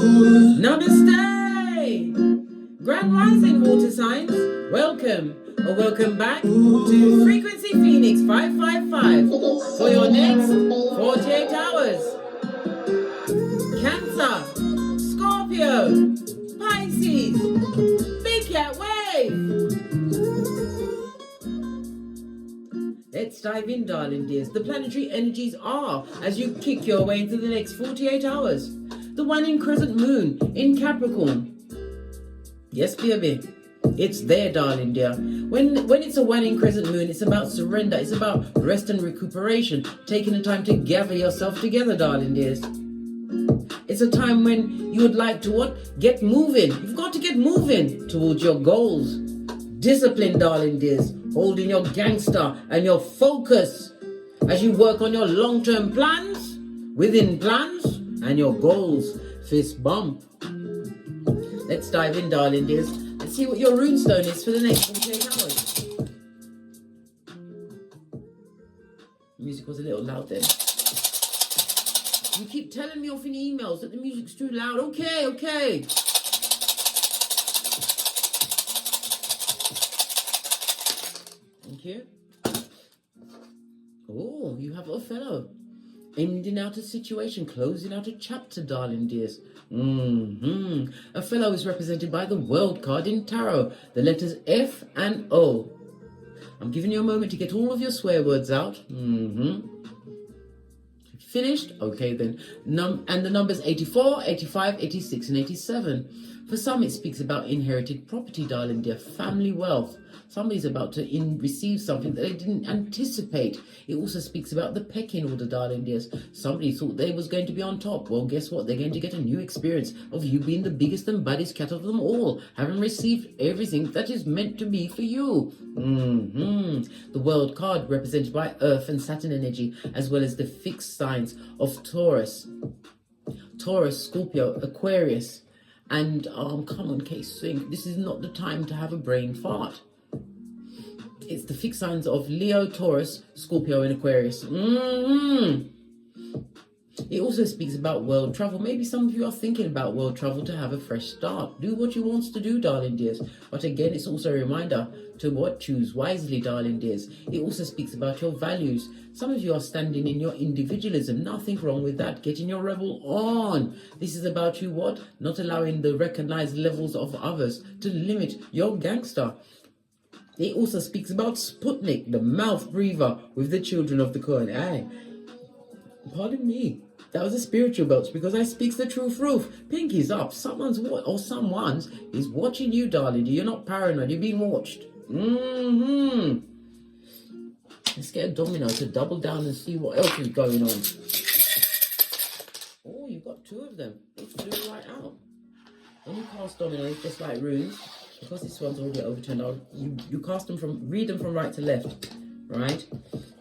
Namaste! Grand Rising water signs, welcome or welcome back to Frequency Phoenix 555 for your next 48 hours. Cancer, Scorpio, Pisces, Big Cat Wave. Let's dive in, darling dears. The planetary energies are as you kick your way into the next 48 hours. The waning crescent moon in Capricorn. Yes, baby. It's there, darling dear. When it's a waning crescent moon, it's about surrender. It's about rest and recuperation. Taking the time to gather yourself together, darling dears. It's a time when you would like to what? Get moving. You've got to get moving towards your goals. Discipline, darling dears. Holding your gangster and your focus as you work on your long-term plans, within plans, and your goals. Fist bump. Let's dive in, darling dears. Let's see what your runestone is for the next 48 hours. Music was a little loud then. You keep telling me off in emails that the music's too loud. Okay. Thank you. Oh, you have a fellow. Ending out a situation, closing out a chapter, darling dears. A fellow is represented by the World card in Tarot, the letters F and O. I'm giving you a moment to get all of your swear words out. Finished? Okay then. And the numbers 84, 85, 86 and 87. For some it speaks about inherited property, darling dear, family wealth. Somebody's about to receive something that they didn't anticipate. It also speaks about the pecking order, darling dears. Somebody thought they was going to be on top. Well, guess what? They're going to get a new experience of you being the biggest and baddest cat of them all, having received everything that is meant to be for you. The World card represented by Earth and Saturn energy, as well as the fixed signs of Taurus, Scorpio, Aquarius, and come on, case swing. This is not the time to have a brain fart. It's the fixed signs of Leo, Taurus, Scorpio, and Aquarius. It also speaks about world travel. Maybe some of you are thinking about world travel to have a fresh start. Do what you want to do, darling dears. But again, it's also a reminder to what? Choose wisely, darling dears. It also speaks about your values. Some of you are standing in your individualism. Nothing wrong with that. Getting your rebel on. This is about you what? Not allowing the recognized levels of others to limit your gangster. It also speaks about Sputnik, the mouth breather with the children of the corn. Aye. Pardon me. That was a spiritual belch because I speaks the truth roof. Pinky's up. Someone's is watching you, darling. You're not paranoid. You're being watched. Let's get a domino to double down and see what else is going on. Oh, you've got two of them. It's flew right out. When you cast dominoes, just like runes, because this one's already overturned, you cast them read them from right to left, right?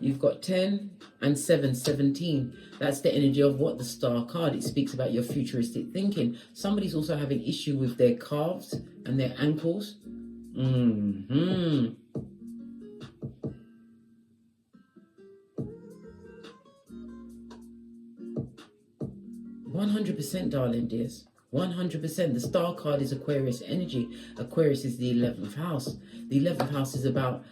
You've got 10 and 7, 17. That's the energy of what? The star card. It speaks about your futuristic thinking. Somebody's also having issue with their calves and their ankles. 100%, darling dears. 100%. The star card is Aquarius energy. Aquarius is the 11th house. The 11th house is about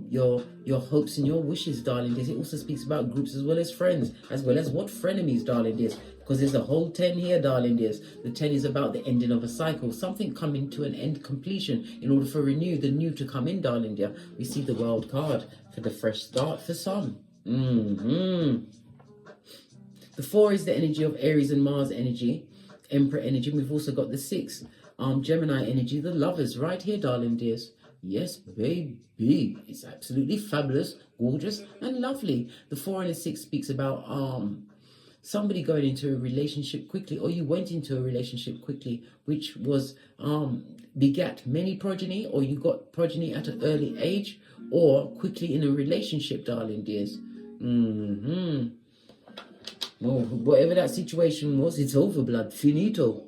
your hopes and your wishes, darling dears. It also speaks about groups as well as friends, as well as what? Frenemies, darling dears. Because there's a whole 10 here, darling dears. The 10 is about the ending of a cycle, something coming to an end, completion, in order for the new to come in, darling dear. We see the World card for the fresh start for some. The 4 is the energy of Aries and Mars energy, Emperor energy. We've also got the 6, Gemini energy, the lovers, right here, darling dears. Yes, baby. It's absolutely fabulous, gorgeous, and lovely. The 4 and the 6 speaks about somebody going into a relationship quickly, or you went into a relationship quickly, which was begat many progeny, or you got progeny at an early age, or quickly in a relationship, darling dears. Well, whatever that situation was, it's over, blood. Finito.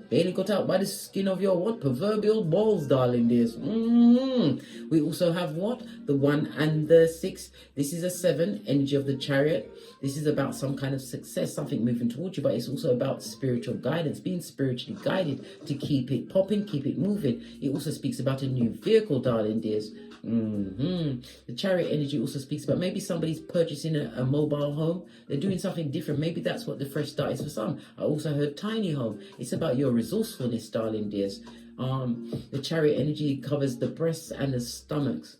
Barely got out by the skin of your what? Proverbial balls, darling dears. We also have what? The 1 and the 6. This is a 7, energy of the Chariot. This is about some kind of success, something moving towards you, but it's also about spiritual guidance, being spiritually guided to keep it popping, keep it moving. It also speaks about a new vehicle, darling dears. The Chariot energy also speaks about maybe somebody's purchasing a mobile home. They're doing something different. Maybe that's what the fresh start is for some. I also heard tiny home. It's about your resourcefulness, darling dears. The Chariot energy covers the breasts and the stomachs.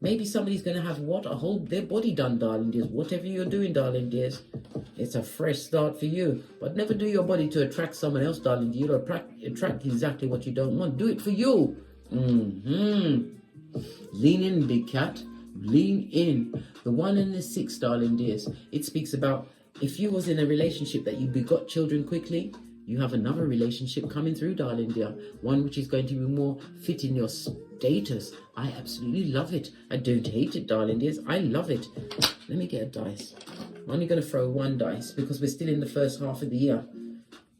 Maybe somebody's going to have what? Their body done, darling dears. Whatever you're doing, darling dears, it's a fresh start for you. But never do your body to attract someone else, darling dears. You'll attract exactly what you don't want. Do it for you. Lean in, big cat. Lean in. The 1 and the 6, darling dears. It speaks about if you was in a relationship that you begot children quickly, you have another relationship coming through, darling dear. One which is going to be more fitting your status. I absolutely love it. I don't hate it, darling dears. I love it. Let me get a dice. I'm only going to throw 1 dice because we're still in the first half of the year.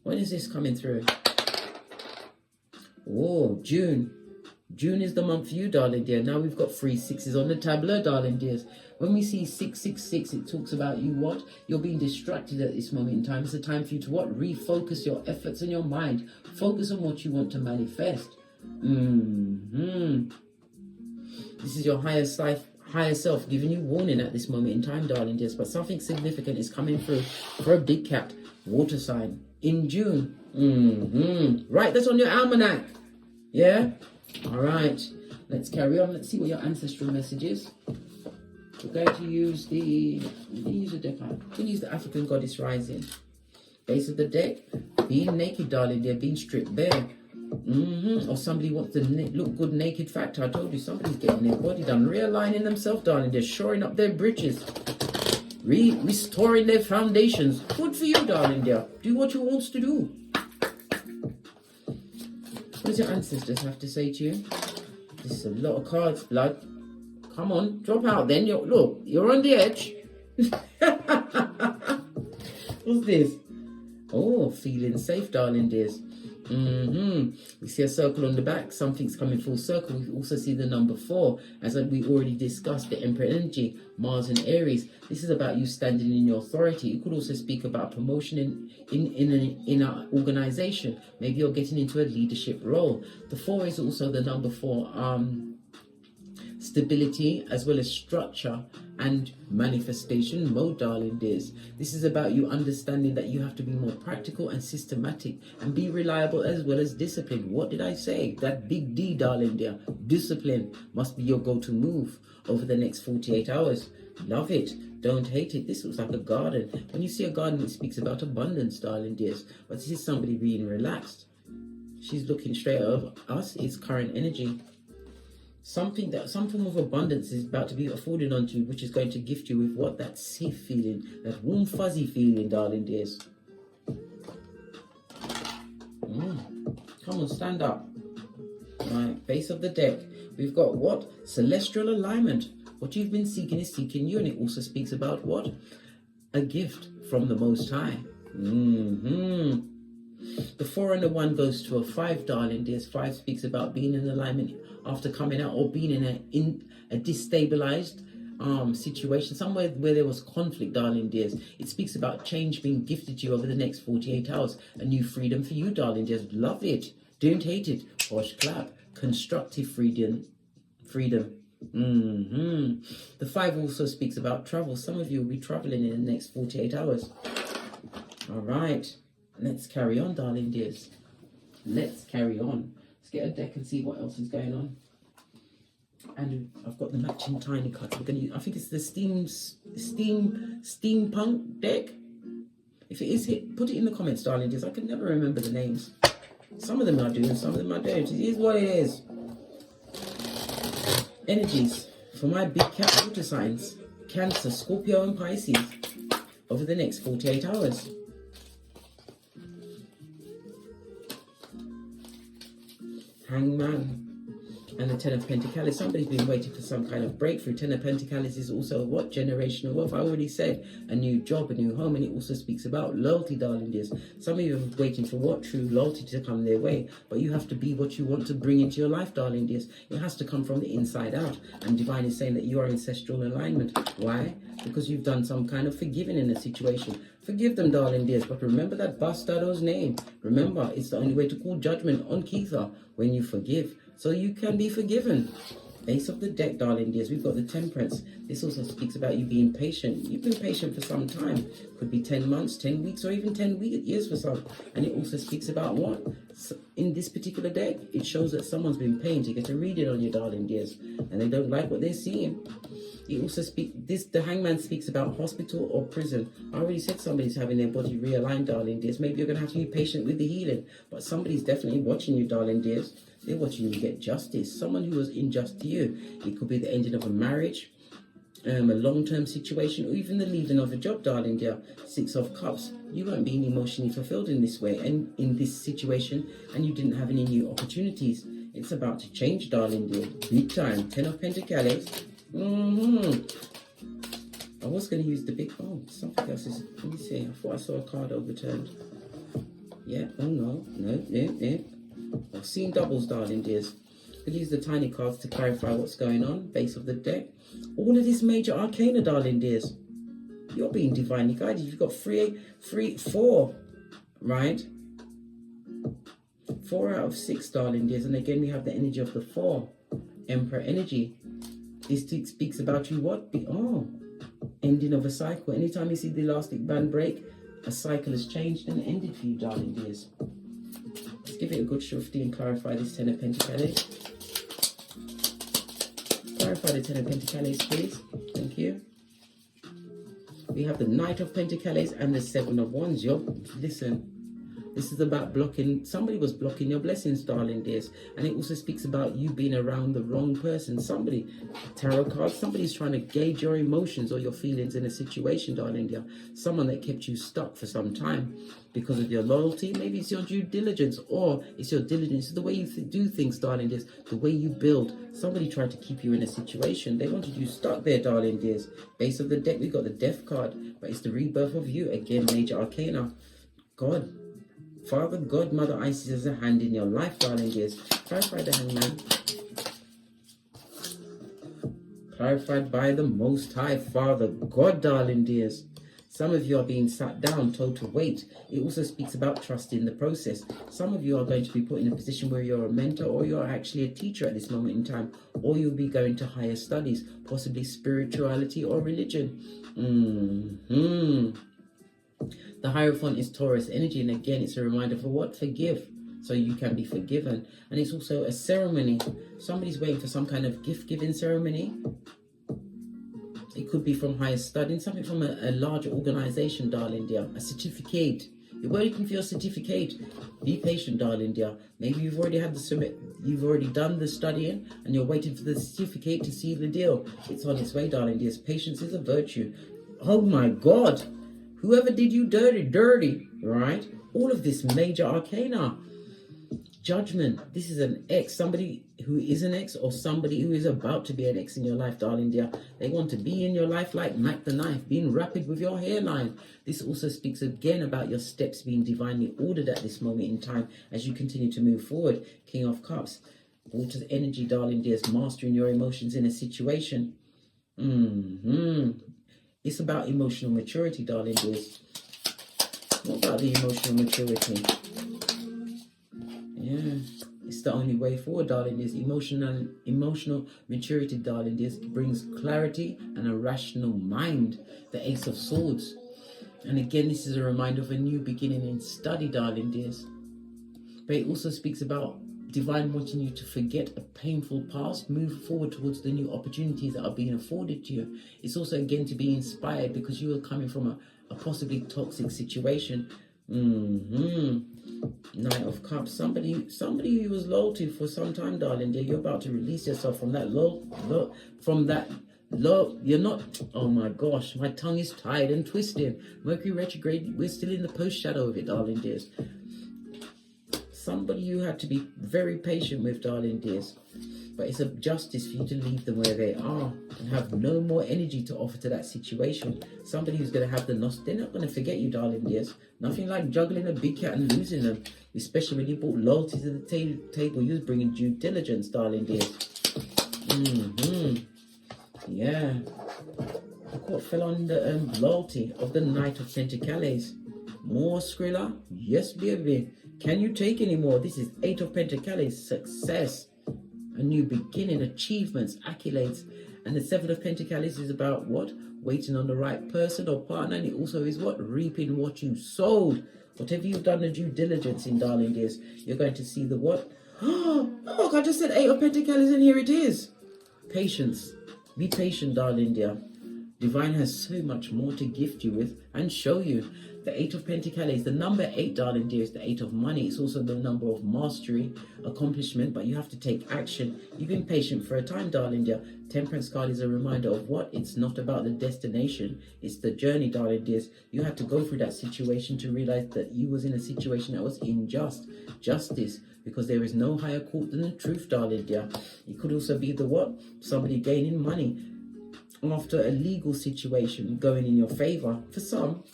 When is this coming through? Oh, June. June is the month for you, darling dear. Now we've got 3 6s on the tableau, darling dears. When we see 666, it talks about you what? You're being distracted at this moment in time. It's a time for you to what? Refocus your efforts and your mind. Focus on what you want to manifest. This is your higher self giving you warning at this moment in time, darling dears. But something significant is coming through for a big cat, water sign, in June. Write that on your almanac. Yeah? All right, let's carry on. Let's see what your ancestral message is. We're going to use the deck. I'm going to use the African Goddess Rising. Base of the deck, being naked, darling dear, being stripped bare. Or somebody wants to look good naked factor. I told you, somebody's getting their body done, realigning themselves, darling dear, shoring up their bridges, restoring their foundations. Good for you, darling dear. Do what you want to do. What does your ancestors have to say to you? This is a lot of cards, blood. Come on, drop out then. You're on the edge. What's this? Oh, feeling safe, darling dears. We see a circle on the back. Something's coming full circle. We also see the number 4. As we already discussed, the Emperor energy, Mars and Aries. This is about you standing in your authority. You could also speak about promotion in an organization. Maybe you're getting into a leadership role. The 4 is also the number 4. Stability as well as structure and manifestation mode, darling dears. This is about you understanding that you have to be more practical and systematic and be reliable as well as disciplined. What did I say? That big D, darling dear. Discipline must be your go-to move over the next 48 hours. Love it. Don't hate it. This looks like a garden. When you see a garden, it speaks about abundance, darling dears. But this is somebody being relaxed. She's looking straight at us. It's current energy. Some form of abundance is about to be afforded onto you, which is going to gift you with what? That safe feeling, that warm fuzzy feeling, darling dears. Come on, stand up. Right, base of the deck. We've got what? Celestial alignment. What you've been seeking is seeking you, and it also speaks about what? A gift from the Most High. The 4 and the 1 goes to a 5, darling dears. 5 speaks about being in alignment after coming out, or being in a destabilized situation, somewhere where there was conflict, darling dears. It speaks about change being gifted to you over the next 48 hours. A new freedom for you, darling dears. Love it. Don't hate it. Posh clap. Constructive freedom. The 5 also speaks about travel. Some of you will be traveling in the next 48 hours. All right. Let's carry on, darling dears. Let's carry on. Let's get a deck and see what else is going on. And I've got the matching tiny cards. We're gonna use, I think it's the steampunk deck. If it is, put it in the comments, darling dears. I can never remember the names. Some of them I do, and some of them I don't. It is what it is. Energies for my big cat water signs: Cancer, Scorpio, and Pisces over the next 48 hours. Hangman. And the Ten of Pentacles, somebody's been waiting for some kind of breakthrough. Ten of Pentacles is also what? Generational wealth. I already said a new job, a new home, and it also speaks about loyalty, darling dears. Some of you are waiting for what? True loyalty to come their way. But you have to be what you want to bring into your life, darling dears. It has to come from the inside out. And Divine is saying that you are ancestral alignment. Why? Because you've done some kind of forgiving in a situation. Forgive them, darling dears. But remember that bastardo's name. Remember, it's the only way to call judgment on Keitha when you forgive. So you can be forgiven. Base of the deck, darling dears. We've got the Temperance. This also speaks about you being patient. You've been patient for some time. Could be 10 months, 10 weeks, or even 10 years for some. And it also speaks about what? In this particular deck, it shows that someone's been paying to get a reading on you, darling dears. And they don't like what they're seeing. It also the Hangman speaks about hospital or prison. I already said somebody's having their body realigned, darling dears. Maybe you're going to have to be patient with the healing. But somebody's definitely watching you, darling dears. They're watching you get justice. Someone who was unjust to you. It could be the ending of a marriage, a long-term situation, or even the leaving of a job, darling dear. Six of Cups. You weren't being emotionally fulfilled in this way and in this situation, and you didn't have any new opportunities. It's about to change, darling dear. Big time. 10 of Pentacles. I was going to use the big, something else is, let me see, I thought I saw a card overturned. Yeah, oh no. I've seen doubles, darling dears. Could use the tiny cards to clarify what's going on. Base of the deck. All of this major arcana, darling dears. You're being divinely guided. You've got 4, right? 4 out of 6, darling dears. And again, we have the energy of the 4. Emperor energy. This speaks about you what? Ending of a cycle. Anytime you see the elastic band break, a cycle has changed and ended for you, darling dears. Let's give it a good shufti and clarify this 10 of Pentacles. Clarify the 10 of Pentacles, please. Thank you. We have the Knight of Pentacles and the 7 of Wands. Listen. This is about blocking. Somebody was blocking your blessings, darling dears. And it also speaks about you being around the wrong person. Somebody, tarot cards, somebody's trying to gauge your emotions or your feelings in a situation, darling dear. Someone that kept you stuck for some time because of your loyalty. Maybe it's your due diligence, or it's your diligence. It's the way you do things, darling dears. The way you build. Somebody tried to keep you in a situation. They wanted you stuck there, darling dears. Base of the deck, we got the Death card. But it's the rebirth of you. Again, major arcana. God. Father, God, Mother Isis has a hand in your life, darling dears. Clarify the Hangman. Clarified by the Most High, Father, God, darling dears. Some of you are being sat down, told to wait. It also speaks about trusting the process. Some of you are going to be put in a position where you're a mentor, or you're actually a teacher at this moment in time, or you'll be going to higher studies, possibly spirituality or religion. The Hierophant is Taurus energy, and again, it's a reminder for what? Forgive, so you can be forgiven. And it's also a ceremony. Somebody's waiting for some kind of gift-giving ceremony. It could be from higher studying, something from a large organization, darling dear. A certificate. You're waiting for your certificate. Be patient, darling dear. Maybe you've already had you've already done the studying, and you're waiting for the certificate to seal the deal. It's on its way, darling dear. Patience is a virtue. Oh my God. Whoever did you dirty, right? All of this major arcana. Judgment. This is an ex. Somebody who is an ex, or somebody who is about to be an ex in your life, darling dear. They want to be in your life like Mac the Knife, being rapid with your hairline. This also speaks again about your steps being divinely ordered at this moment in time as you continue to move forward. King of Cups. Water's energy, darling dears. Mastering your emotions in a situation. It's about emotional maturity, darling dears. What about the emotional maturity? Yeah, it's the only way forward, darling dears. Emotional maturity, darling dears, brings clarity and a rational mind. The Ace of Swords. And again, this is a reminder of a new beginning in study, darling dears. But it also speaks about Divine wanting you to forget a painful past, move forward towards the new opportunities that are being afforded to you. It's also again to be inspired because you are coming from a possibly toxic situation. Knight of Cups. Somebody who was loyal to for some time, darling dear. You're about to release yourself from that you're not, oh my gosh, my tongue is tied and twisted. Mercury retrograde, we're still in the post shadow of it, darling dears. somebody you had to be very patient with, darling dears. But it's a justice for you to leave them where they are and have no more energy to offer to that situation. Somebody who's going to have the they're not going to forget you, darling dears. Nothing like juggling a big cat and losing them, especially when you brought loyalty to the table. You was bringing due diligence, darling dears. Yeah. Look what fell on the loyalty of the Knight of Pentacles. More Skrilla? Yes, baby. Can you take any more? This is 8 of Pentacles. Success. A new beginning, achievements, accolades. And the 7 of Pentacles is about what? Waiting on the right person or partner. And it also is what? Reaping what you sowed. Whatever you've done the due diligence in, darling dears, you're going to see the what? Oh, look, I just said 8 of Pentacles and here it is. Patience. Be patient, darling dear. Divine has so much more to gift you with and show you. The 8 of Pentacles, the number 8, darling dear, is the 8 of money. It's also the number of mastery, accomplishment, but you have to take action. You've been patient for a time, darling dear. Temperance card is a reminder of what? It's not about the destination. It's the journey, darling dears. You had to go through that situation to realize that you was in a situation that was unjust. Justice, because there is no higher court than the truth, darling dear. It could also be the what? Somebody gaining money after a legal situation going in your favor. For some,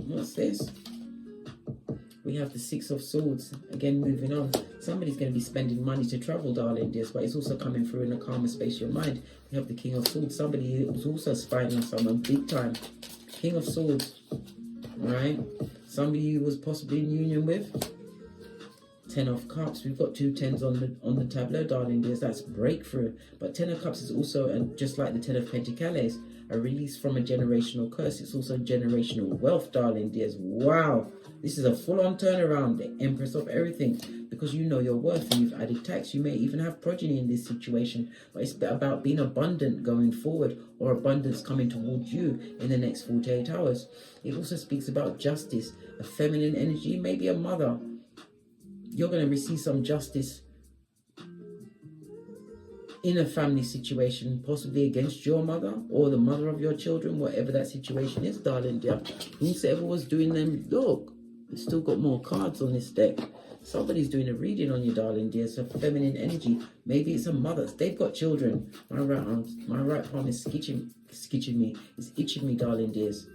what's this? We have the 6 of Swords. Again, moving on. Somebody's going to be spending money to travel, darling dears, but it's also coming through in a calmer space of your mind. We have the King of Swords. Somebody who's also spying on someone big time. King of Swords. Alright? Somebody who was possibly in union with. 10 of Cups. We've got 2 10s on the tableau, darling dears. That's breakthrough. But 10 of Cups is also, and just like the 10 of Pentacles, a release from a generational curse. It's also generational wealth, darling dears. Wow. This is a full-on turnaround. The Empress of everything. Because you know your worth and you've added tax. You may even have progeny in this situation. But it's about being abundant going forward, or abundance coming towards you in the next 48 hours. It also speaks about justice. A feminine energy, maybe a mother. You're going to receive some justice in a family situation, possibly against your mother or the mother of your children, whatever that situation is, darling dear. Whoever was doing them, look, we've still got more cards on this deck. Somebody's doing a reading on you, darling dear. So feminine energy, maybe it's a mother. They've got children. My right palm is itching me, darling dears.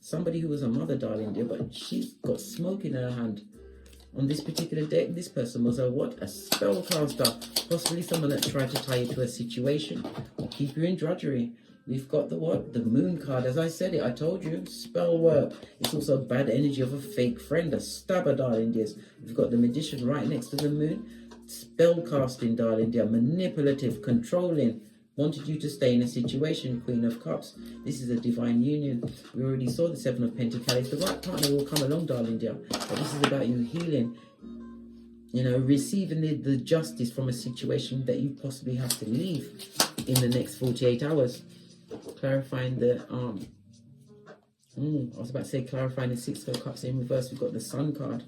Somebody who was a mother, darling dear, but she's got smoke in her hand. On this particular deck, this person was a what? A spellcaster. Possibly someone that tried to tie you to a situation or keep you in drudgery. We've got the what? The Moon card. As I said it, I told you, spell work. It's also bad energy of a fake friend, a stabber, darling dears. We've got the Magician right next to the Moon. Spell casting, darling dear. Manipulative, controlling. Wanted you to stay in a situation, Queen of Cups. This is a divine union. We already saw the 7 of Pentacles. The right partner will come along, darling dear. But this is about you healing. You know, receiving the justice from a situation that you possibly have to leave in the next 48 hours. Clarifying the I was about to say clarifying the 6 of Cups in reverse. We've got the Sun card.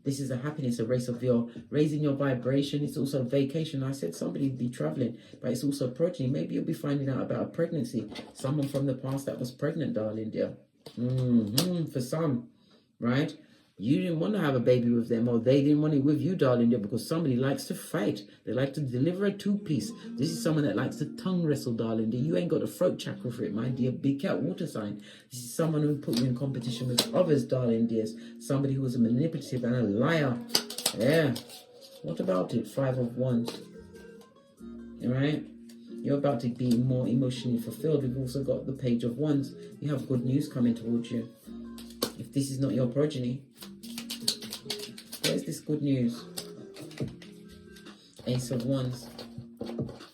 This is a happiness, a race of your raising your vibration. It's also vacation. I said somebody would be traveling, but it's also progeny. Maybe you'll be finding out about a pregnancy. Someone from the past that was pregnant, darling dear. For some, right? You didn't want to have a baby with them, or they didn't want it with you, darling dear, because somebody likes to fight. They like to deliver a two-piece. This is someone that likes to tongue wrestle, darling dear. You ain't got a throat chakra for it, my dear. Big cat water sign. This is someone who put you in competition with others, darling dears. Somebody who was a manipulative and a liar. Yeah. What about it? 5 of Wands. All right? You're about to be more emotionally fulfilled. We've also got the Page of Wands. You have good news coming towards you. If this is not your progeny, where's this good news? Ace of Wands.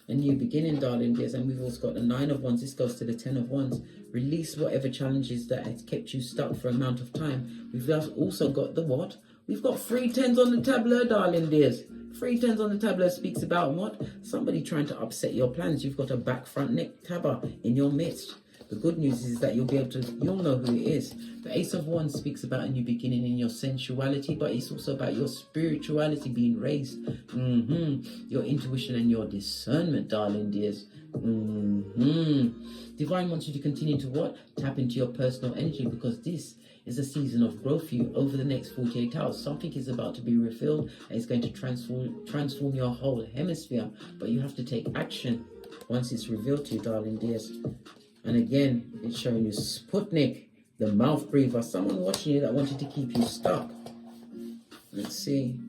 A new beginning, darling dears. And we've also got the 9 of Wands. This goes to the 10 of Wands. Release whatever challenges that has kept you stuck for an amount of time. We've also got the what? We've got 3 10s on the tableau, darling dears. 3 10s on the tableau speaks about what? Somebody trying to upset your plans. You've got a back, front, neck tabber in your midst. The good news is that you'll know who it is. The Ace of Wands speaks about a new beginning in your sensuality, but it's also about your spirituality being raised. Your intuition and your discernment, darling dears. Divine wants you to continue to what? Tap into your personal energy, because this is a season of growth for you over the next 48 hours. Something is about to be revealed and it's going to transform your whole hemisphere. But you have to take action once it's revealed to you, darling dears. And again, it's showing you Sputnik, the mouth breather. Someone watching you that wanted to keep you stuck. Let's see.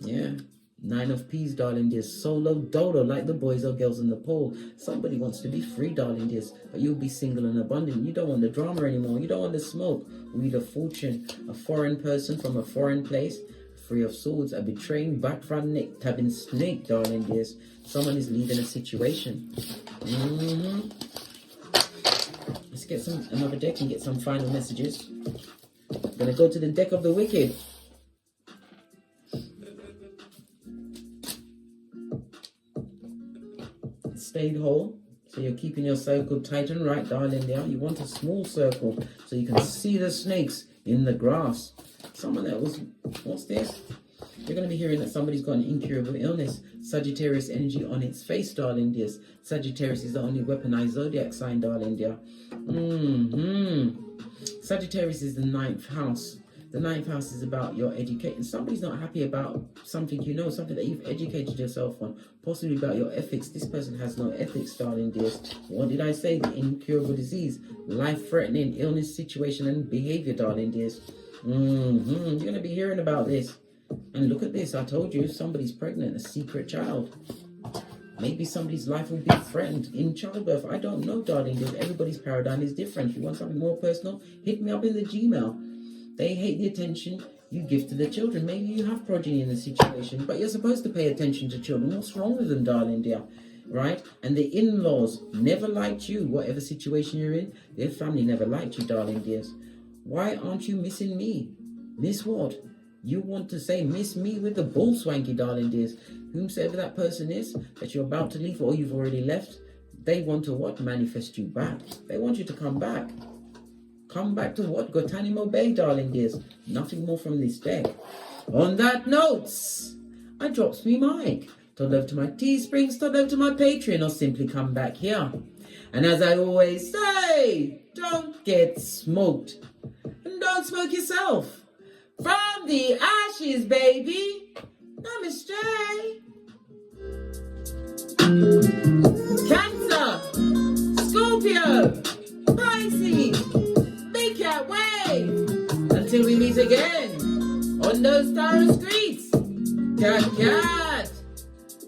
Yeah. 9 of Peas, darling dears. Solo dolo, like the boys or girls in the poll. Somebody wants to be free, darling dears, but you'll be single and abundant. You don't want the drama anymore. You don't want the smoke. Wheel of Fortune, a foreign person from a foreign place. 3 of Swords, a betraying, backstabbing snake, darling dears. Someone is leaving a situation. Let's get another deck and get some final messages. I'm gonna go to the deck of the wicked. Stayed whole, so you're keeping your circle tight and right, darling. There, you want a small circle so you can see the snakes in the grass. Someone that was, what's this? You're going to be hearing that somebody's got an incurable illness. Sagittarius energy on its face, darling dears. Sagittarius is the only weaponized zodiac sign, darling dear. Sagittarius is the 9th house. The 9th house is about your education. Somebody's not happy about something you know, something that you've educated yourself on, possibly about your ethics. This person has no ethics, darling dears. What did I say? The incurable disease, life-threatening illness, situation, and behavior, darling dears. You're going to be hearing about this. And look at this. I told you, somebody's pregnant, a secret child. Maybe somebody's life will be threatened in childbirth. I don't know, darling dears. Everybody's paradigm is different. If you want something more personal, hit me up in the Gmail. They hate the attention you give to the children. Maybe you have progeny in the situation, but you're supposed to pay attention to children. What's wrong with them, darling dear? Right? And the in-laws never liked you, whatever situation you're in. Their family never liked you, darling dears. Why aren't you missing me? Miss what? You want to say miss me with the bull swanky, darling dears. Whomsoever that person is that you're about to leave or you've already left, they want to what? Manifest you back. They want you to come back. Come back to what? Guantanamo Bay, darling dears. Nothing more from this deck. On that note, I drops me mic. Todd love to my Teesprings, Todd love to my Patreon, or simply come back here. And as I always say, don't get smoked. And don't smoke yourself. From the ashes, baby. Namaste. Cancer, Scorpio, Pisces, Big Cat Wave. Until we meet again on those tarot streets. Cat, cat.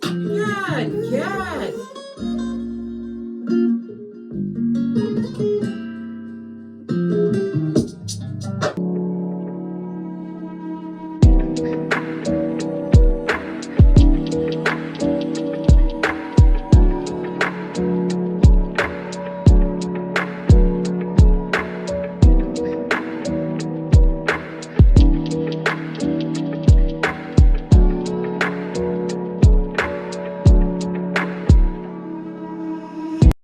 Cat, cat.